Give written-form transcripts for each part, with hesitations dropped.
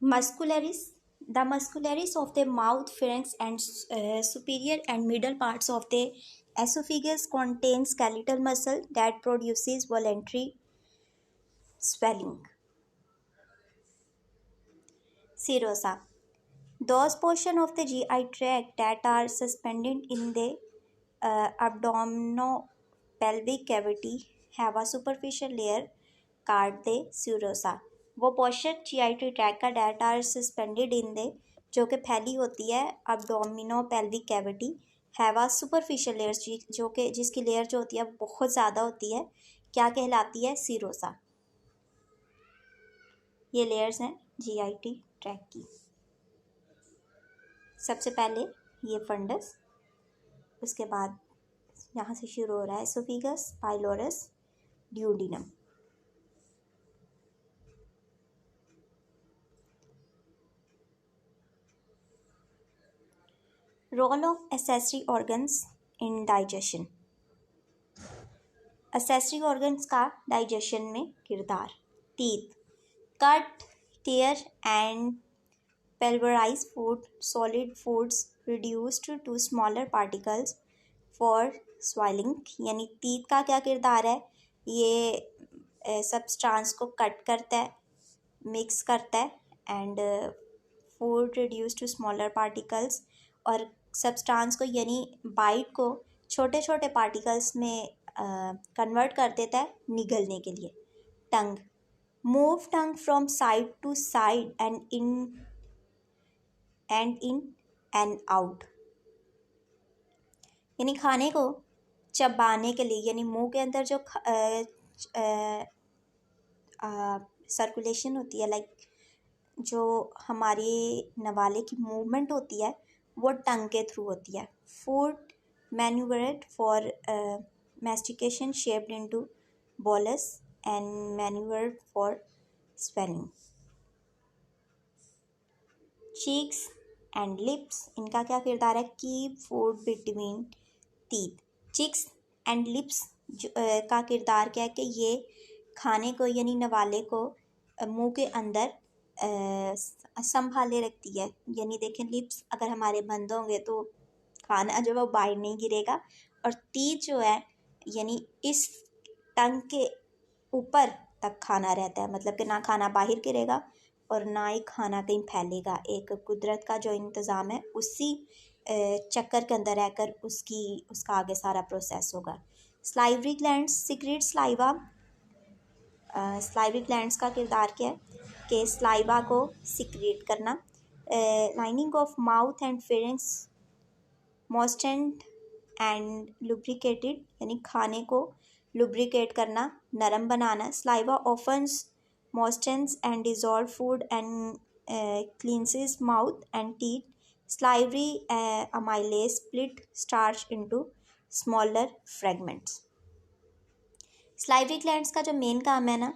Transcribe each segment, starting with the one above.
Muscularis. The muscularis of the mouth, pharynx, and superior and middle parts of the esophagus contain skeletal muscle that produces voluntary swelling. Serosa. Those portions of the GI tract that are suspended in the abdominopelvic cavity have a superficial layer called the serosa. वो portion GI track का date are suspended in दे जो कि फैली होती है abdominopelvic cavity have a superficial layer जो कि जिसकी लेयर जो होती है बहुत ज़्यादा होती है, क्या कहलाती है? सीरोसा. ये लेयर्स हैं GI ट्रैक की. सबसे पहले ये फंडस, उसके बाद यहाँ से शुरू हो रहा है oesophagus, pylorus, duodenum. Role of accessory organs in digestion. Accessory organs का डाइजेशन में किरदार. Teeth. Cut, tear and pulverize food, solid foods reduced to smaller particles for swallowing. यानी टीथ का क्या किरदार है? ये सब्सटेंस को कट करता है, मिक्स करता है and food reduce to smaller particles, और सब्सटेंस को यानी बाइट को छोटे छोटे पार्टिकल्स में कन्वर्ट कर देता है निगलने के लिए. Tongue. Move tongue from side to side and in and out. यानी खाने को चबाने के लिए, यानी मुंह के अंदर जो सर्कुलेशन होती है, लाइक जो हमारे नवाले की मूवमेंट होती है वो टंग के थ्रू होती है. Food manoeuvred for mastication shaped into bolus and manoeuvre for swallowing. Cheeks and lips, इनका क्या किरदार है? Keep food between teeth. Cheeks and lips का किरदार क्या है कि ये खाने को यानी नवाले को मुंह के अंदर संभाले रखती है. यानी देखें, लिप्स अगर हमारे बंद होंगे तो खाना जो है बाहर नहीं गिरेगा, और टीथ जो है यानी इस टंग के ऊपर तक खाना रहता है, मतलब कि ना खाना बाहर गिरेगा और ना ही खाना कहीं फैलेगा. एक कुदरत का जो इंतज़ाम है उसी चक्कर के अंदर रहकर उसका आगे सारा प्रोसेस होगा. Salivary glands secrete saliva. Salivary glands का किरदार क्या है कि स्लाइवा को सीक्रेट करना. Lining of mouth and pharynx moistened and lubricated, यानी खाने को लुब्रिकेट करना, नरम बनाना. Saliva softens moistens and dissolve food and cleanses mouth and teeth. Salivary amylase split starch into smaller fragments. Salivary glands का जो मेन काम है ना,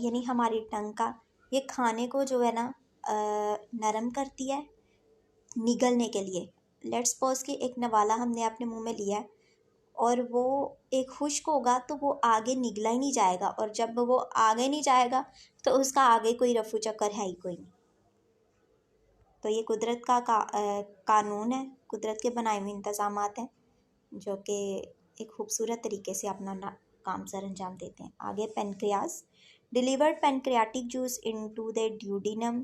यानी हमारी टंग का, ये खाने को जो है ना नरम करती है निगलने के लिए. लेट्स सपोज कि एक नवाला हमने अपने मुंह में लिया है और वो एक खुश्क होगा तो वो आगे निगला ही नहीं जाएगा, और जब वो आगे नहीं जाएगा तो उसका आगे कोई रफू चक्कर है ही कोई नहीं. तो ये कुदरत का कानून है, कुदरत के बनाए हुए इंतज़ामात हैं जो कि एक खूबसूरत तरीके से अपना काम सर अंजाम देते हैं. आगे pancreas. Delivered pancreatic juice into the duodenum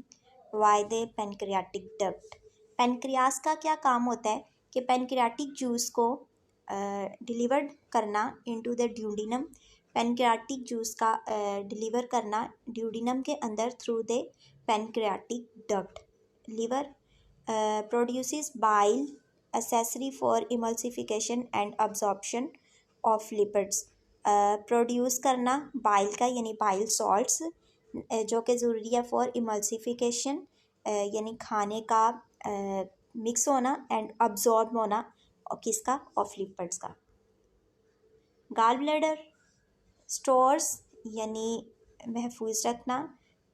by the pancreatic duct. Pancreas का क्या काम होता है कि पेनक्रियाटिक जूस को डिलीवर्ड करना into the duodenum. Pancreatic juice का डिलीवर करना ड्यूडिनम के अंदर through the pancreatic duct. Liver produces bile accessory for emulsification and absorption of lipids. Produce करना बाइल का, यानी बाइल सॉल्ट्स जो कि ज़रूरी है फॉर इमल्सिफिकेशन, यानी खाने का मिक्स होना एंड अब्जॉर्ब होना और किसका? ऑफ लिपिड्स का. गाल ब्लैडर स्टोर्स यानी महफूज रखना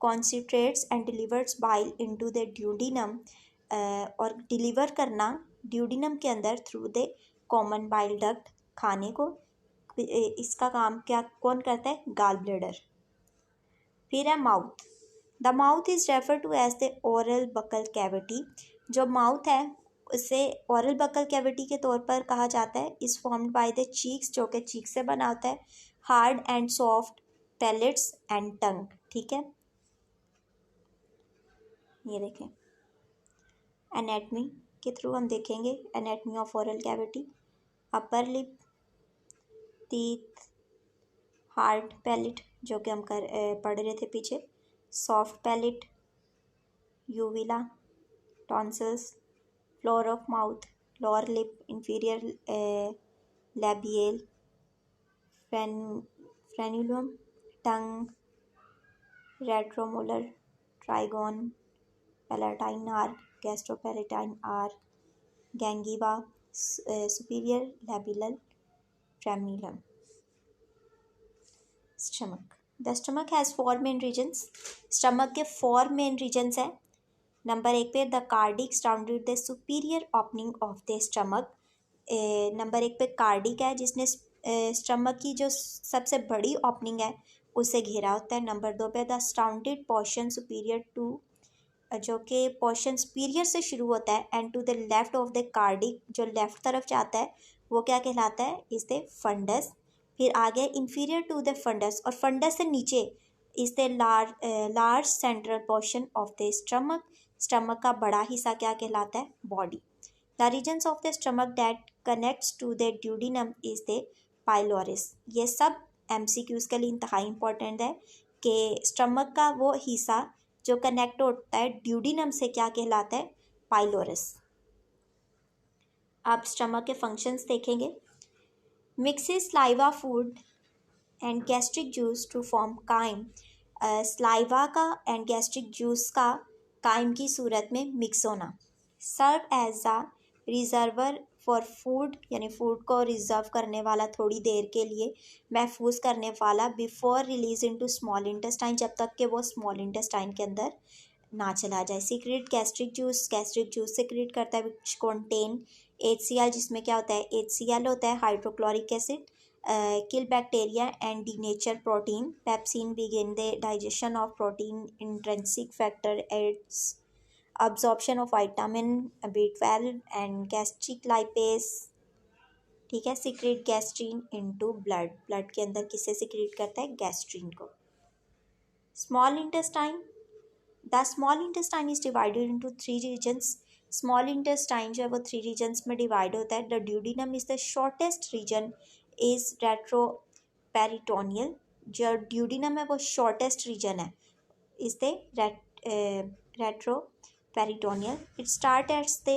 concentrates and delivers bile into the duodenum, और डिलीवर करना ड्यूडिनम के अंदर through the common bile duct खाने को. इसका काम क्या कौन करता है? गाल ब्लैडर. फिर है mouth. The mouth is refer to as the oral buccal cavity. जो माउथ है उसे ओरल बकल कैविटी के तौर पर कहा जाता है। Is formed by the cheeks, जो कि चीक से बना होता है। Hard and soft palates and tongue, ठीक है। ये देखें, एनेटमी के थ्रू हम देखेंगे anatomy of oral cavity. Upper lip, teeth, hard palate जो कि हम पढ़ रहे थे पीछे, soft palate, uvula, tonsils, floor of mouth, lower lip, inferior labial, frenulum, tongue, retromolar, trigone, palatine arch, gastropalatine arch, gingiva, superior labial frenulum. Stomach, the stomach has 4 main regions. Stomach के 4 main regions हैं। Number 1 पे the cardiac surrounded the superior opening of the stomach. Number 1 पे cardiac है जिसने stomach की जो सबसे बड़ी ओपनिंग है उसे घेरा होता है। नंबर 2 पे the surrounded portion superior to, जो कि पोर्शन सुपीरियर से शुरू होता है, and to the left of the cardiac, जो लेफ्ट तरफ जाता है वो क्या कहलाता है, इज द फंडस। फिर आगे इंफीरियर टू द फंडस, और फंडस से नीचे is the large central portion of the stomach. Stomach का बड़ा हिस्सा क्या कहलाता है, body. The regions of the stomach that connects to the duodenum is the pylorus. ये सब एमसीक्यूज के लिए इंतहाई इंपॉर्टेंट है कि स्टमक का वो हिस्सा जो कनेक्ट होता है ड्यूडिनम से क्या कहलाता है, पाइलोरिस। आप स्टमक के फंक्शंस देखेंगे। Mixes saliva food and gastric juice to form chyme. Saliva का एंड गैस्ट्रिक जूस का काइम की सूरत में मिक्स होना। Serve as a reservoir for food, यानी फूड को रिजर्व करने वाला, थोड़ी देर के लिए महफूज करने वाला, before release into small intestine, जब तक कि वो स्मॉल इंटेस्टाइन के अंदर ना चला जाए। सीक्रेट गैस्ट्रिक जूस सीक्रेट करता है विच कंटेन HCl, जिसमें क्या होता है, HCl होता है, hydrochloric acid, kill bacteria and denature protein. Pepsin begin the digestion of protein, intrinsic factor aids absorption of vitamin B12 and gastric lipase, ठीक है। Secrete gastrin into blood, blood के अंदर किसे सीक्रेट करता है, गैस्ट्रीन को। Small intestine, the small intestine is divided into 3 regions. Small intestine जो है वो 3 रीजन्स में डिवाइड होता है। The duodenum is the shortest region, is retro peritoneal. जो ड्यूडिनम है वो शॉर्टेस्ट रीजन है, is the retroperitoneal. It starts at the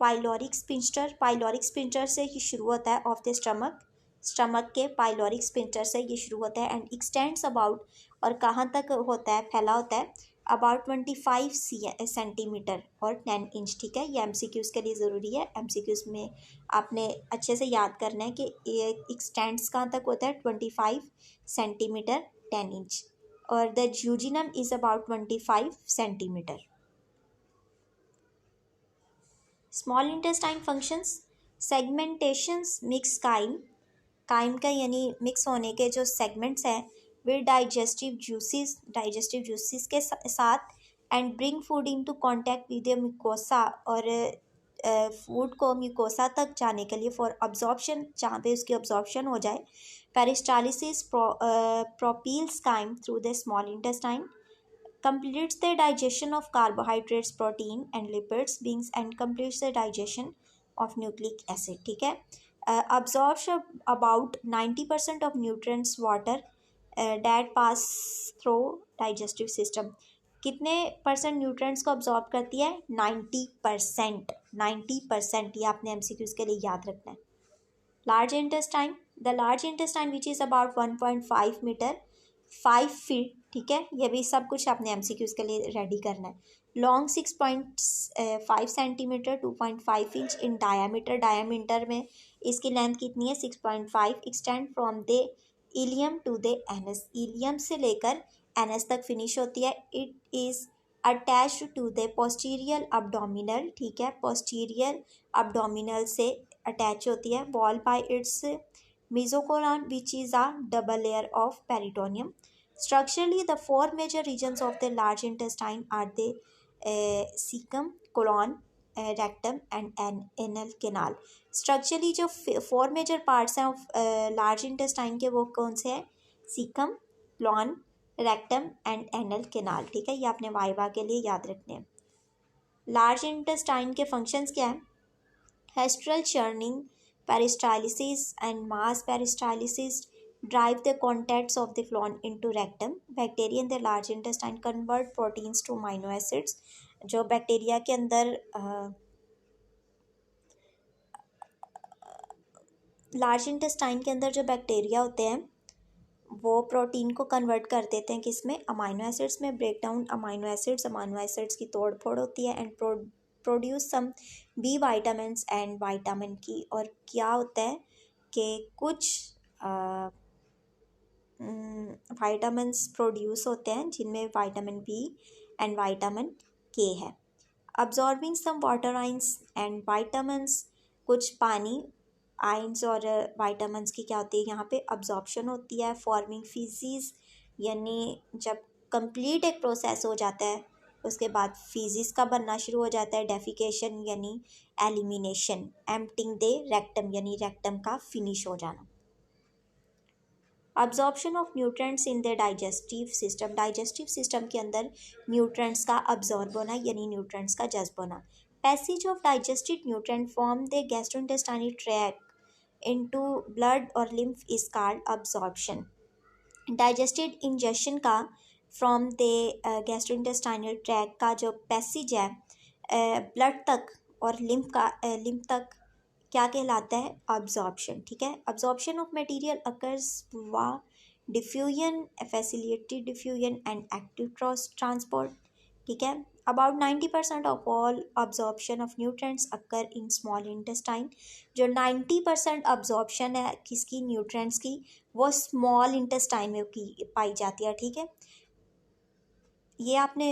pyloric sphincter, pyloric sphincter से ये शुरू होता है, ऑफ द स्टमक, स्टमक के पाइलोरिक स्पिंक्टर से ये शुरू होता है, एंड एक्सटेंड्स अबाउट, और कहाँ तक होता है, फैला होता है, अबाउट 25 सेंटीमीटर और 10 इंच, ठीक है। ये एमसीक्यूज़ के लिए ज़रूरी है। एमसीक्यूज़ में आपने अच्छे से याद करना है कि ये एक्सटेंड्स कहाँ तक होता है, 25 सेंटीमीटर 10 इंच, और the duodenum is about 25 centimetre. Small intestine functions, segmentations mix chyme, chyme का यानी मिक्स होने के जो सेगमेंट्स हैं वे डाइजेस्टिव जूसेस के साथ, and bring food into contact with the mucosa, और फूड को म्यूकोसा तक जाने के लिए फॉर अब्जॉर्प्शन, जहाँ पे उसकी अब्जॉर्प्शन हो जाए। Peristalsis propels chyme through the small intestine, completes the digestion of carbohydrates, protein and lipids beings, and completes the digestion of nucleic acid, ठीक है। absorbs about 90% of nutrients water that pass through digestive system। कितने percent nutrients को absorb करती है, 90%, 90%, ये आपने MCQs के लिए याद रखना है। Large intestine, the large intestine which is about 1.5 metre, 5 feet, ठीक है। ये भी सब कुछ आपने एमसीक्यूज के लिए रेडी करना है। Long 6.5 centimetre, 2.5 inch in diameter, diameter में इसकी लेंथ कितनी है, 6.5। Extend from the ileum to the anus, ileum से लेकर एनस तक फिनिश होती है। It is attached to the posterior abdominal, ठीक है, पोस्टीरियर अब्डोमिनल से अटैच होती है। Wall by its mesocolon which is a double layer of peritoneum. Structurally, the four major regions of the large intestine are the cecum, colon, rectum and anal canal. Structurally जो four major parts हैं of large intestine के वो कौन से हैं? Caecum, clone, rectum and anal canal. ठीक है, ये आपने वाइवा के लिए याद रखने हैं. लार्ज इंटेस्टाइन के फंक्शंस क्या हैं? Hastral churning, peristalsis and mass peristalsis drive the contents of the phloem into rectum. Bacteria in the large intestine convert proteins to amino acids. जो बैक्टीरिया के अंदर लार्ज इंटेस्टाइन के अंदर जो बैक्टीरिया होते हैं वो प्रोटीन को कन्वर्ट कर देते हैं किसमें? अमाइनो एसिड्स में. ब्रेक डाउन अमाइनो एसिड्स की तोड़ फोड़ होती है and produce some B vitamins and vitamin K. और क्या होता है कि कुछ वाइटामिन्स प्रोड्यूस होते हैं जिनमें vitamin B and vitamin K है. Absorbing some water ions and vitamins, कुछ पानी आइंस और वाइटामिन्स की क्या होती है यहाँ पे? अब्जॉर्प्शन होती है. फॉर्मिंग फीसिस, यानी जब कंप्लीट एक प्रोसेस हो जाता है उसके बाद फीसिस का बनना शुरू हो जाता है. डेफिकेशन यानी एलिमिनेशन. एम्प्टिंग दे रेक्टम, यानी रेक्टम का फिनिश हो जाना. Absorption of nutrients in the digestive system. Digestive system के अंदर न्यूट्रेंट्स का अब्जॉर्ब होना यानी न्यूट्रेंट्स का जज्ब होना. Passage of digested nutrient from the gastrointestinal tract into blood और lymph is called absorption. Digested injection का फ्रॉम द गैस्ट्रोइंटेस्टाइनल ट्रैक्ट का जो पैसेज है ब्लड तक और लिम्फ तक क्या कहलाता है? अब्जॉर्प्शन. ठीक है. अब्जॉर्प्शन ऑफ मटेरियल अकर्स वा diffusion, facilitated diffusion and active transport. ठीक है. About 90% of all absorption of nutrients occur in small intestine. जो 90% अब्जॉर्प्शन है किसकी? न्यूट्रेंट्स की, वो स्मॉल इंटेस्टाइन में की पाई जाती है. ठीक है. ये आपने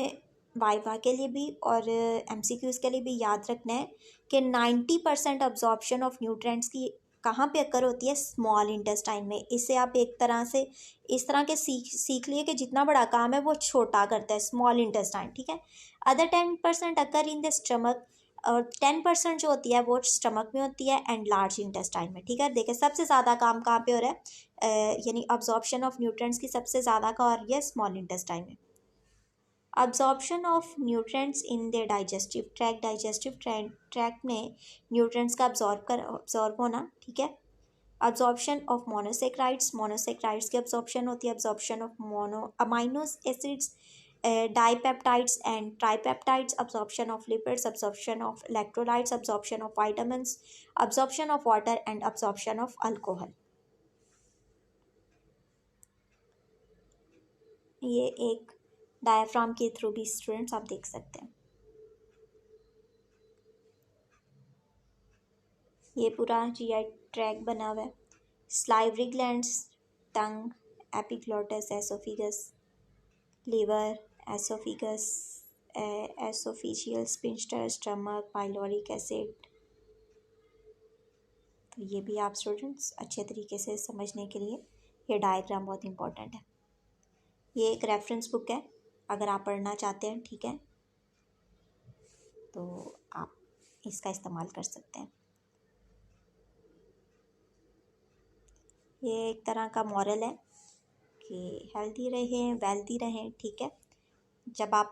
वाइवा के लिए भी और एमसीक्यूज़ के लिए भी याद रखना है कि 90% अब्जॉर्प्शन ऑफ न्यूट्रेंट्स की कहाँ पे अकर होती है? स्मॉल इंटेस्टाइन में. इससे आप एक तरह से इस तरह के सीख लिए कि जितना बड़ा काम है वो छोटा करता है स्मॉल इंटेस्टाइन. ठीक है. Other 10% occur in the stomach, और 10% जो होती है वो स्टमक में होती है एंड लार्ज इंटेस्टाइन में. ठीक है. देखिए सबसे ज़्यादा काम कहाँ पे हो रहा है? यानी अब्जॉर्प्शन ऑफ न्यूट्रेंट्स की सबसे ज़्यादा का हो रही है स्मॉल इंटेस्टाइन में. Absorption of nutrients in the digestive tract में न्यूट्रेंट्स का अब्जॉर्ब होना. ठीक है. अब्जॉर्प्शन ऑफ मोनोसेक्राइड्स की अब्जॉर्प्शन होती है. Absorption of amino acids, dipeptides and tripeptides. Absorption of lipids, absorption of electrolytes, absorption of vitamins, absorption of water and absorption of alcohol. ये एक डायफ्राम के थ्रू भी स्टूडेंट्स आप देख सकते हैं. ये पूरा जीआई ट्रैक बना हुआ है. Salivary glands, tongue, epiglottis, oesophagus, liver, oesophagus, oesophageal sphincter, stomach, pyloric acid. तो ये भी आप स्टूडेंट्स अच्छे तरीके से समझने के लिए ये डायग्राम बहुत इंपॉर्टेंट है. ये एक रेफरेंस बुक है अगर आप पढ़ना चाहते हैं. ठीक है. तो आप इसका इस्तेमाल कर सकते हैं. ये एक तरह का मॉरल है कि हेल्दी रहें, वेल्दी रहें. ठीक है. जब आप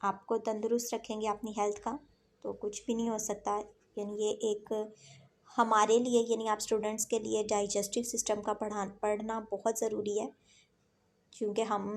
आपको तंदुरुस्त रखेंगे अपनी हेल्थ का तो कुछ भी नहीं हो सकता. यानी ये एक हमारे लिए यानी आप स्टूडेंट्स के लिए डाइजेस्टिव सिस्टम का पढ़ना बहुत ज़रूरी है क्योंकि हम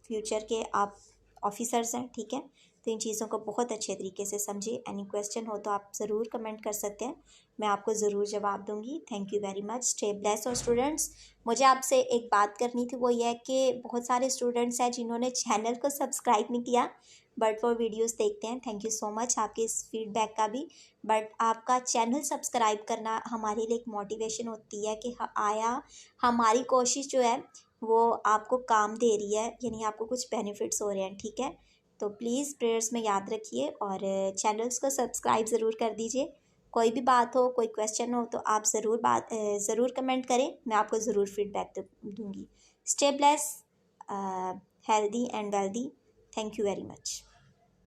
फ्यूचर के आप ऑफिसर्स हैं. ठीक है. तो इन चीज़ों को बहुत अच्छे तरीके से समझिए. एनी क्वेश्चन हो तो आप ज़रूर कमेंट कर सकते हैं, मैं आपको ज़रूर जवाब दूंगी. Thank you very much. Stay blessed. और स्टूडेंट्स मुझे आपसे एक बात करनी थी, वो ये है कि बहुत सारे स्टूडेंट्स हैं जिन्होंने चैनल को सब्सक्राइब नहीं किया बट वो वीडियोस देखते हैं. थैंक यू सो मच आपके इस फीडबैक का भी. बट आपका चैनल सब्सक्राइब करना हमारे लिए एक मोटिवेशन होती है कि आया हमारी कोशिश जो है वो आपको काम दे रही है, यानी आपको कुछ बेनिफिट्स हो रहे हैं. ठीक है. तो प्लीज़ प्रेयर्स में याद रखिए और चैनल्स को सब्सक्राइब ज़रूर कर दीजिए. कोई भी बात हो, कोई क्वेश्चन हो तो आप ज़रूर कमेंट करें, मैं आपको ज़रूर फीडबैक दूँगी. Stay blessed, healthy and wealthy. Thank you very much.